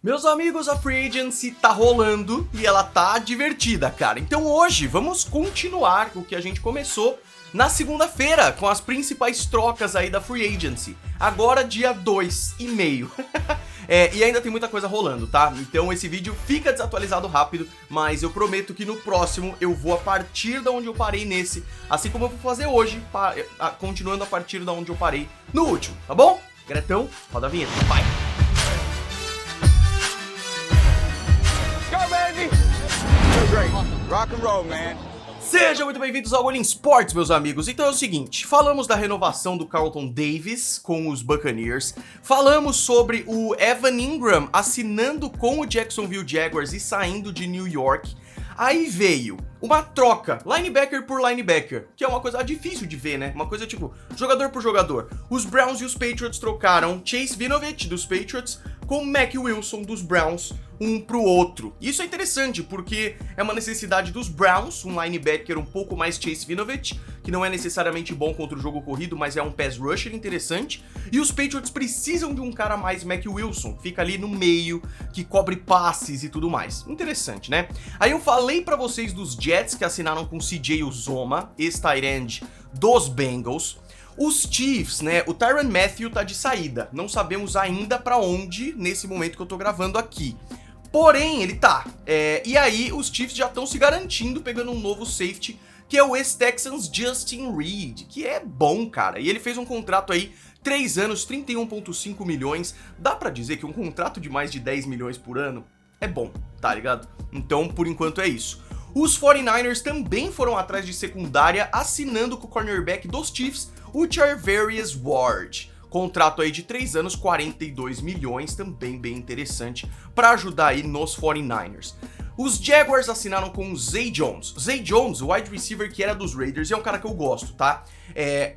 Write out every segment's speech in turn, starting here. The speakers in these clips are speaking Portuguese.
Meus amigos, a Free Agency tá rolando e ela tá divertida, cara. Então hoje vamos continuar o que a gente começou na segunda-feira, com as principais trocas aí da Free Agency. Agora dia 2,5. E ainda tem muita coisa rolando, tá? Então esse vídeo fica desatualizado rápido, mas eu prometo que no próximo eu vou a partir da onde eu parei nesse, assim como eu vou fazer hoje, continuando a partir da onde eu parei no último, tá bom? Gretão, roda a vinheta, vai! Rock and roll, man. Sejam muito bem-vindos ao All In Sports, meus amigos. Então é o seguinte, falamos da renovação do Carlton Davis com os Buccaneers, falamos sobre o Evan Ingram assinando com o Jacksonville Jaguars e saindo de New York. Aí veio uma troca, linebacker por linebacker, que é uma coisa difícil de ver, né? Uma coisa tipo, jogador por jogador. Os Browns e os Patriots trocaram Chase Winovich dos Patriots com Mack Wilson dos Browns, um pro outro. Isso é interessante, porque é uma necessidade dos Browns, um linebacker um pouco mais Chase Winovich, que não é necessariamente bom contra o jogo corrido, mas é um pass rusher interessante. E os Patriots precisam de um cara mais Mack Wilson, que fica ali no meio, que cobre passes e tudo mais. Interessante, né? Aí eu falei pra vocês dos Jets, que assinaram com CJ Uzomah, ex-tight end dos Bengals. Os Chiefs, né, o Tyrann Mathieu tá de saída, não sabemos ainda pra onde nesse momento que eu tô gravando aqui. Porém, ele tá. E aí, os Chiefs já estão se garantindo, pegando um novo safety, que é o ex-Texans Justin Reid, que é bom, cara. E ele fez um contrato aí, 3 anos, 31,5 milhões. Dá pra dizer que um contrato de mais de 10 milhões por ano é bom, tá ligado? Então, por enquanto é isso. Os 49ers também foram atrás de secundária, assinando com o cornerback dos Chiefs, o Charvarius Ward. Contrato aí de 3 anos, 42 milhões, também bem interessante, para ajudar aí nos 49ers. Os Jaguars assinaram com o Zay Jones. Zay Jones, o wide receiver que era dos Raiders, é um cara que eu gosto, tá?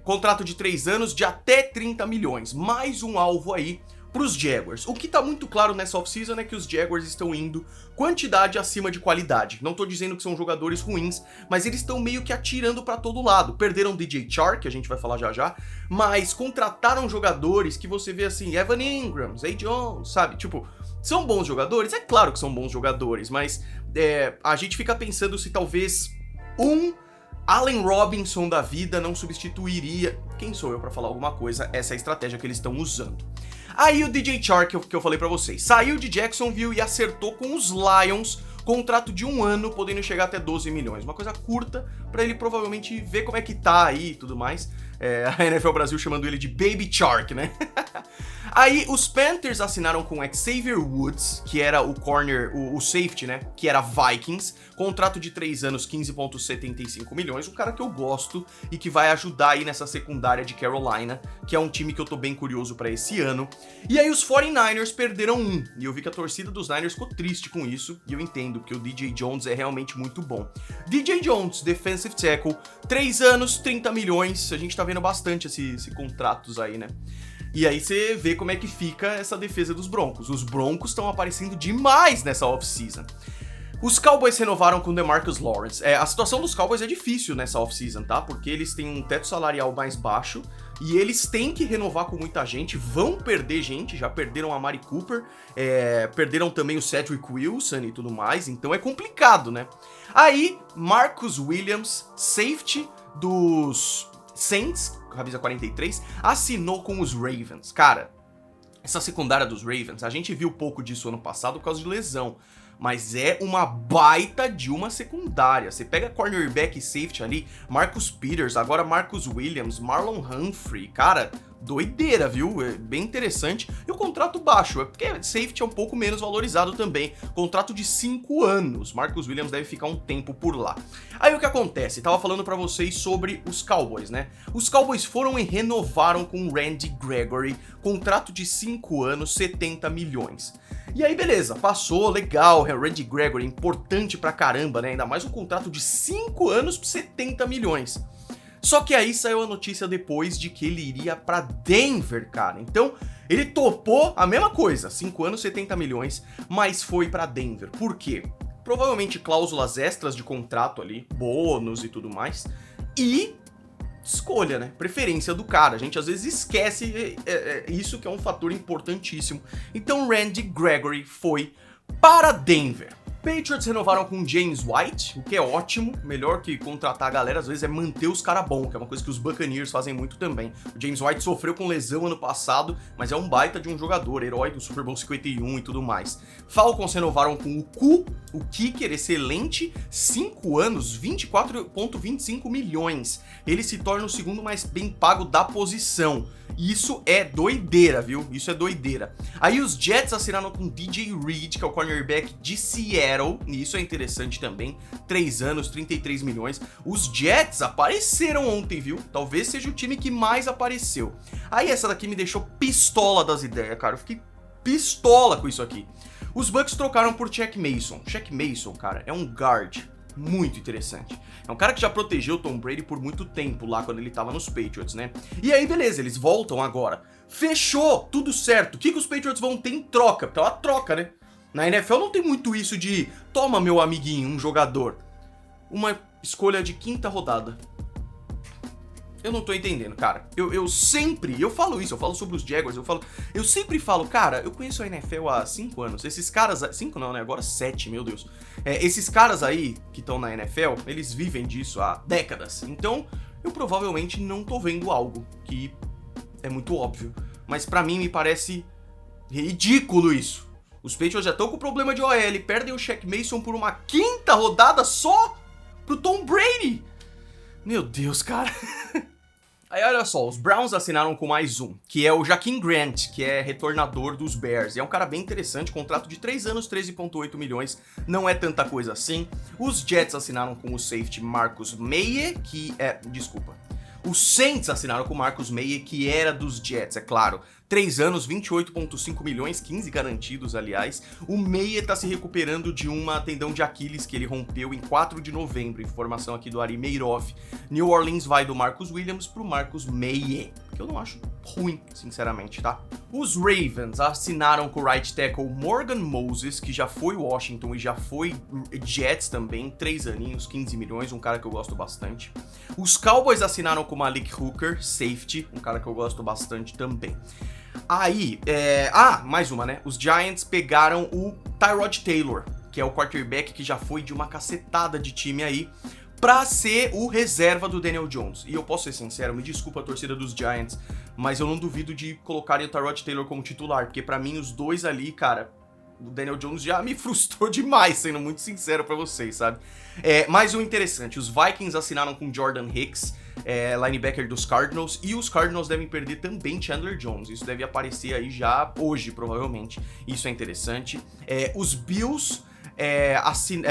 Contrato de 3 anos de até 30 milhões, mais um alvo aí pros Jaguars. O que tá muito claro nessa offseason é que os Jaguars estão indo quantidade acima de qualidade. Não tô dizendo que são jogadores ruins, mas eles estão meio que atirando pra todo lado. Perderam DJ Chark, que a gente vai falar já já, mas contrataram jogadores que você vê assim, Evan Ingram, Zay Jones, sabe? Tipo, são bons jogadores? É claro que são bons jogadores, mas a gente fica pensando se talvez um Allen Robinson da vida não substituiria. Quem sou eu pra falar alguma coisa? Essa é a estratégia que eles estão usando. Aí o DJ Chark, que eu falei pra vocês, saiu de Jacksonville e acertou com os Lions, contrato de 1 ano, podendo chegar até 12 milhões. Uma coisa curta pra ele provavelmente ver como é que tá aí e tudo mais. A NFL Brasil chamando ele de Baby Chark, né? Aí os Panthers assinaram com Xavier Woods, que era o corner, o safety, né? Que era Vikings, contrato de 3 anos, 15,75 milhões, um cara que eu gosto e que vai ajudar aí nessa secundária de Carolina, que é um time que eu tô bem curioso pra esse ano. E aí os 49ers perderam um, e eu vi que a torcida dos Niners ficou triste com isso, e eu entendo, porque o DJ Jones é realmente muito bom. DJ Jones, defensive tackle, 3 anos, 30 milhões, a gente tá vendo bastante esses contratos aí, né? E aí você vê como é que fica essa defesa dos Broncos. Os Broncos estão aparecendo demais nessa off-season. Os Cowboys renovaram com o DeMarcus Lawrence. A situação dos Cowboys é difícil nessa off-season, tá? Porque eles têm um teto salarial mais baixo e eles têm que renovar com muita gente, vão perder gente, já perderam a Amari Cooper, perderam também o Cedric Wilson e tudo mais, então é complicado, né? Aí, Marcus Williams, safety dos Saints, camisa 43, assinou com os Ravens. Cara, essa secundária dos Ravens, a gente viu pouco disso ano passado por causa de lesão, mas é uma baita de uma secundária. Você pega cornerback e safety ali, Marcus Peters, agora Marcus Williams, Marlon Humphrey, cara, doideira, viu? É bem interessante. E o contrato baixo, porque safety é um pouco menos valorizado também. Contrato de 5 anos. Marcus Williams deve ficar um tempo por lá. Aí o que acontece? Tava falando pra vocês sobre os Cowboys, né? Os Cowboys foram e renovaram com o Randy Gregory, contrato de 5 anos, 70 milhões. E aí, beleza, passou, legal, Randy Gregory, importante pra caramba, né? Ainda mais um contrato de 5 anos por 70 milhões. Só que aí saiu a notícia depois de que ele iria pra Denver, cara. Então, ele topou a mesma coisa, 5 anos, 70 milhões, mas foi pra Denver. Por quê? Provavelmente cláusulas extras de contrato ali, bônus e tudo mais. E escolha, né? Preferência do cara. A gente às vezes esquece isso, que é um fator importantíssimo. Então Randy Gregory foi para Denver. Patriots renovaram com James White, o que é ótimo. Melhor que contratar a galera, às vezes, é manter os caras bons, que é uma coisa que os Buccaneers fazem muito também. O James White sofreu com lesão ano passado, mas é um baita de um jogador, herói do Super Bowl 51 e tudo mais. Falcons renovaram com o kicker excelente, 5 anos, 24,25 milhões. Ele se torna o segundo mais bem pago da posição. Isso é doideira, viu? Isso é doideira. Aí os Jets assinaram com DJ Reed, que é o cornerback de Seattle, e isso é interessante também. 3 anos, 33 milhões. Os Jets apareceram ontem, viu? Talvez seja o time que mais apareceu. Aí essa daqui me deixou pistola das ideias, cara. Eu fiquei pistola com isso aqui. Os Bucks trocaram por Shaq Mason. Shaq Mason, cara, é um guard muito interessante. É um cara que já protegeu o Tom Brady por muito tempo lá quando ele tava nos Patriots, né? E aí, beleza, eles voltam agora. Fechou, tudo certo. O que os Patriots vão ter em troca? Porque é uma troca, né? Na NFL não tem muito isso de toma, meu amiguinho, um jogador. Uma escolha de 5ª rodada. Eu não tô entendendo, cara. Eu falo isso, eu falo sobre os Jaguars, eu sempre falo, cara, eu conheço a NFL há 5 anos. Esses caras, 5 não, né? Agora 7, meu Deus. Esses caras aí que estão na NFL, eles vivem disso há décadas. Então, eu provavelmente não tô vendo algo que é muito óbvio. Mas pra mim me parece ridículo isso. Os Patriots já estão com problema de OL, perdem o Shaq Mason por uma 5ª rodada só pro Tom Brady. Meu Deus, cara. Aí olha só, os Browns assinaram com mais um, que é o Jaquim Grant, que é retornador dos Bears. E é um cara bem interessante, contrato de 3 anos, 13,8 milhões, não é tanta coisa assim. Os Jets assinaram com o safety Marcus Maye, Os Saints assinaram com o Marcus Maye, que era dos Jets, é claro. 3 anos, 28,5 milhões, 15 garantidos, aliás. O Maye tá se recuperando de uma tendão de Aquiles que ele rompeu em 4 de novembro. Informação aqui do Ari Meirov. New Orleans vai do Marcus Williams pro Marcus Maye, que eu não acho ruim, sinceramente, tá? Os Ravens assinaram com o right tackle Morgan Moses, que já foi Washington e já foi Jets também. 3 aninhos, 15 milhões, um cara que eu gosto bastante. Os Cowboys assinaram com o Malik Hooker, safety, um cara que eu gosto bastante também. Aí, mais uma, né? Os Giants pegaram o Tyrod Taylor, que é o quarterback que já foi de uma cacetada de time aí, pra ser o reserva do Daniel Jones. E eu posso ser sincero, me desculpa a torcida dos Giants, mas eu não duvido de colocarem o Tyrod Taylor como titular, porque pra mim os dois ali, cara, o Daniel Jones já me frustrou demais, sendo muito sincero pra vocês, sabe? Mais um interessante, os Vikings assinaram com Jordan Hicks, linebacker dos Cardinals, e os Cardinals devem perder também Chandler Jones. Isso deve aparecer aí já hoje, provavelmente. Isso é interessante. Os Bills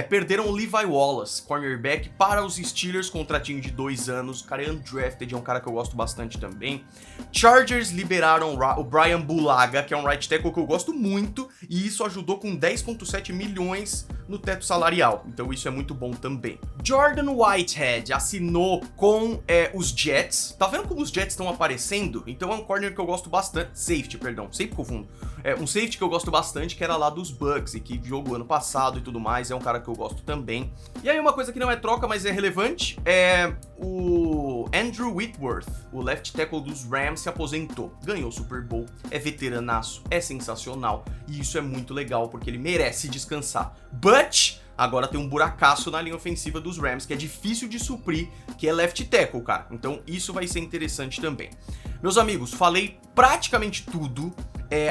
perderam o Levi Wallace, cornerback, para os Steelers, contratinho de 2 anos. O cara é undrafted, é um cara que eu gosto bastante também. Chargers liberaram o Brian Bulaga, que é um right tackle que eu gosto muito, e isso ajudou com 10,7 milhões no teto salarial, então isso é muito bom também. Jordan Whitehead assinou com os Jets. Tá vendo como os Jets estão aparecendo? Então é um corner que eu gosto bastante. Safety, perdão, sempre confundo. Um safety que eu gosto bastante, que era lá dos Bucks e que jogou ano passado e tudo mais, é um cara que eu gosto também. E aí uma coisa que não é troca, mas é relevante, é o Andrew Whitworth, o left tackle dos Rams, se aposentou, ganhou o Super Bowl, é veteranaço, é sensacional, e isso é muito legal, porque ele merece descansar. But agora tem um buracaço na linha ofensiva dos Rams, que é difícil de suprir, que é left tackle, cara. Então isso vai ser interessante também. Meus amigos, falei praticamente tudo.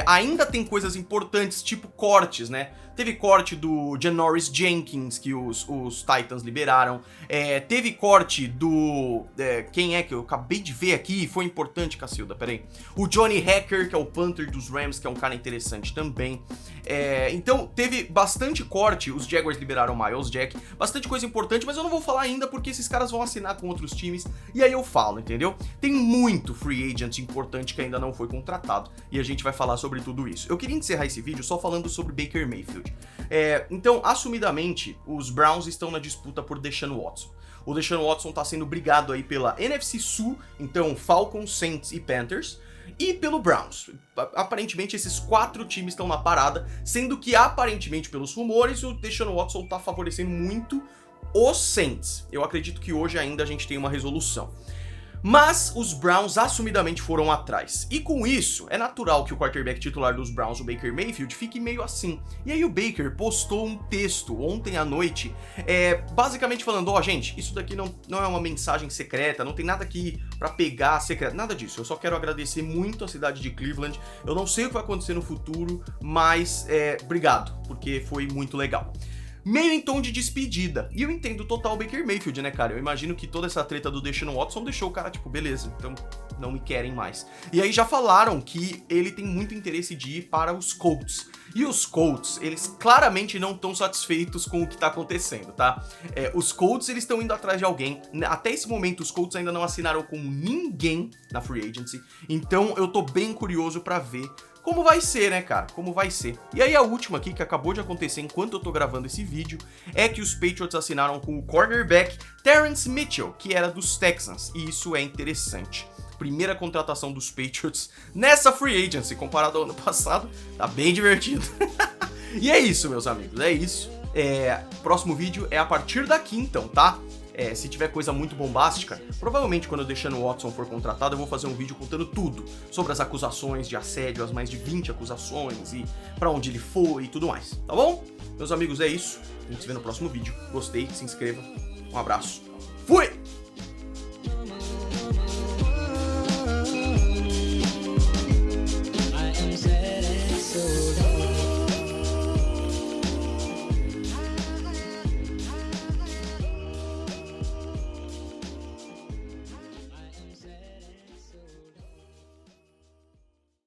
Ainda tem coisas importantes, tipo cortes, né? Teve corte do Janoris Jenkins, que os Titans liberaram. Teve corte do... quem é que eu acabei de ver aqui? Foi importante, Cacilda, peraí. O Johnny Hacker, que é o punter dos Rams, que é um cara interessante também. Então, teve bastante corte. Os Jaguars liberaram o Miles Jack. Bastante coisa importante, mas eu não vou falar ainda porque esses caras vão assinar com outros times. E aí eu falo, entendeu? Tem muito free agent importante que ainda não foi contratado. E a gente vai falar sobre tudo isso. Eu queria encerrar esse vídeo só falando sobre Baker Mayfield. Então, assumidamente, os Browns estão na disputa por Deshaun Watson. O Deshaun Watson está sendo brigado aí pela NFC Sul, então Falcons, Saints e Panthers, e pelo Browns. Aparentemente, esses 4 times estão na parada, sendo que, aparentemente, pelos rumores, o Deshaun Watson está favorecendo muito os Saints. Eu acredito que hoje ainda a gente tem uma resolução. Mas os Browns assumidamente foram atrás. E com isso, é natural que o quarterback titular dos Browns, o Baker Mayfield, fique meio assim. E aí o Baker postou um texto ontem à noite, basicamente falando, ó, gente, isso daqui não é uma mensagem secreta, não tem nada aqui pra pegar secreto, nada disso. Eu só quero agradecer muito a cidade de Cleveland. Eu não sei o que vai acontecer no futuro, mas obrigado, porque foi muito legal. Meio em tom de despedida. E eu entendo total o Baker Mayfield, né, cara? Eu imagino que toda essa treta do Deshaun Watson deixou o cara, tipo, beleza, então não me querem mais. E aí já falaram que ele tem muito interesse de ir para os Colts. E os Colts, eles claramente não estão satisfeitos com o que tá acontecendo, tá? Os Colts, eles estão indo atrás de alguém. Até esse momento, os Colts ainda não assinaram com ninguém na Free Agency. Então eu tô bem curioso pra ver como vai ser, né, cara? Como vai ser. E aí a última aqui, que acabou de acontecer enquanto eu tô gravando esse vídeo, é que os Patriots assinaram com o cornerback Terrence Mitchell, que era dos Texans. E isso é interessante. Primeira contratação dos Patriots nessa Free Agency, comparado ao ano passado, tá bem divertido. E é isso, meus amigos, é isso. Próximo vídeo é a partir daqui, então, tá? Se tiver coisa muito bombástica, provavelmente quando o Deshaun Watson for contratado, eu vou fazer um vídeo contando tudo sobre as acusações de assédio, as mais de 20 acusações e pra onde ele foi e tudo mais, tá bom? Meus amigos, é isso. A gente se vê no próximo vídeo. Gostei, se inscreva. Um abraço. Fui!